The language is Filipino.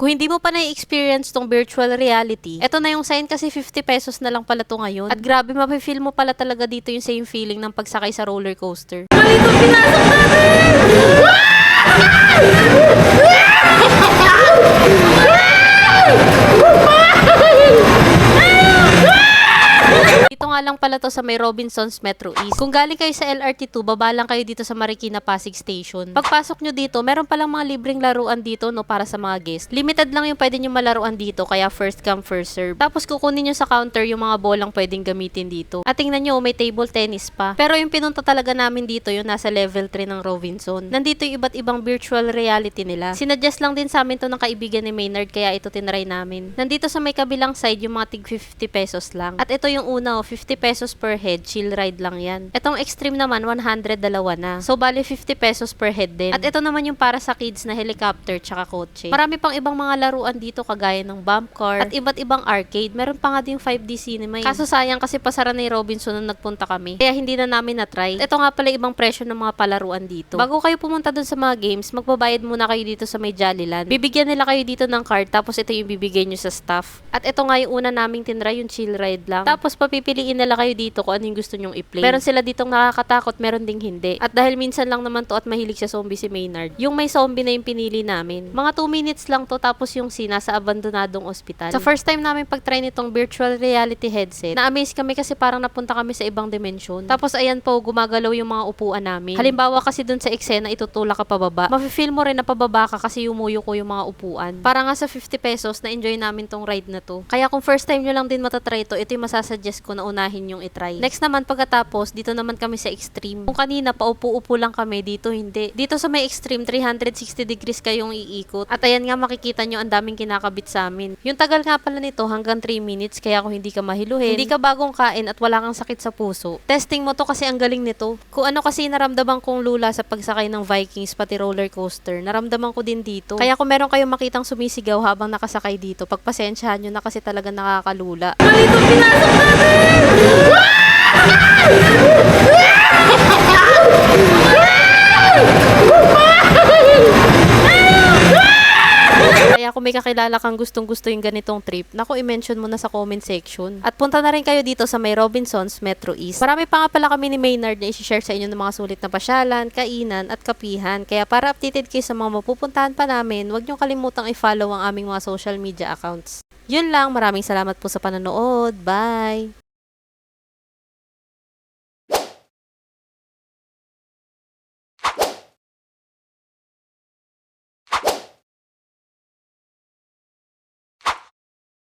Kung hindi mo pa na-experience tong virtual reality, eto na yung sign kasi 50 pesos na lang pala to ngayon. At grabe, mafe-feel mo pala talaga dito yung same feeling ng pagsakay sa roller coaster. Dito nga lang pala to sa may Robinsons Metro East. Kung galing kayo sa LRT2, baba lang kayo dito sa Marikina Pasig Station. Pagpasok nyo dito, meron palang mga libreng laruan dito no para sa mga guest. Limited lang yung pwede nyo malaruan dito, kaya first come first serve. Tapos kukunin nyo sa counter yung mga bolang pwedeng gamitin dito. At tingnan nyo, may table tennis pa. Pero yung pinunta talaga namin dito, yung nasa level 3 ng Robinson. Nandito yung iba't ibang virtual reality nila. Sinadjust lang din sa amin to ng kaibigan ni Maynard, kaya ito tinry namin. Nandito sa may kabilang side yung mga tig 50 pesos lang. At ito yung una, 50 pesos per head, chill ride lang yan. Itong extreme naman, 100 dalawa na. So, bali 50 pesos per head din. At ito naman yung para sa kids na helicopter tsaka kotse. Marami pang ibang mga laruan dito kagaya ng bump car at iba't ibang arcade. Meron pa nga ding 5D cinema yun. Kaso sayang kasi pasara na yung Robinson nung nagpunta kami. Kaya hindi na namin na-try. Ito nga pala ibang presyo ng mga palaruan dito. Bago kayo pumunta dun sa mga games, magbabayad muna kayo dito sa may Jollyland. Bibigyan nila kayo dito ng card, tapos ito yung bibigay nyo sa staff. At ito nga yung una naming tinry, yung chill ride lang. Tapos papipiliin nila kayo dito kung ano yung gusto nyong i-play. Meron sila ditong nakakatakot, meron ding hindi. At dahil minsan lang naman to at mahilig sa zombie si Maynard, yung may zombie na yung pinili namin. Mga 2 minutes lang to, tapos yung scene nasa abandonadong ospital. Sa first time namin pag-try nitong virtual reality headset, na-amaze kami kasi parang napunta kami sa ibang dimensyon. Tapos ayan po, gumagalaw yung mga upuan namin. Halimbawa kasi dun sa eksena, itutulak ka pababa. Mafe-feel mo rin na pababa ka kasi yumuyo ko yung mga upuan. Para nga sa 50 pesos, na-enjoy namin tong ride na to. Kaya kung first time nyo lang din matatry ito yung masasuggest ko na unahin yung itry. Next naman pagkatapos, dito naman kami sa extreme. Kung kanina paupo-upo lang kami, dito hindi. Dito sa may extreme, 360 degrees kayong iikot. At ayan nga, makikita nyo ang daming kinakabit sa amin. Yung tagal nga pala nito hanggang 3 minutes, kaya kung hindi ka mahiluhin, hindi ka bagong kain at wala kang sakit sa puso, testing mo to kasi ang galing nito. Kung ano kasi naramdaman kong lula sa pagsakay ng Vikings pati roller coaster, naramdaman ko din dito. Kaya kung meron kayong makitang sumisigaw habang nakasakay dito, pagpasensyahan nyo na kasi talaga nakakalula. Kaya kung may kakilala kang gustong-gusto yung ganitong trip, naku, i-mention mo na sa comment section. At punta na rin kayo dito sa may Robinsons Metro East. Marami pa nga pala kami ni Maynard na i-share sa inyo ng mga sulit na pasyalan, kainan, at kapihan. Kaya para updated kayo sa mga mapupuntahan pa namin, huwag niyong kalimutang i-follow ang aming mga social media accounts. Yun lang, maraming salamat po sa panonood. Bye!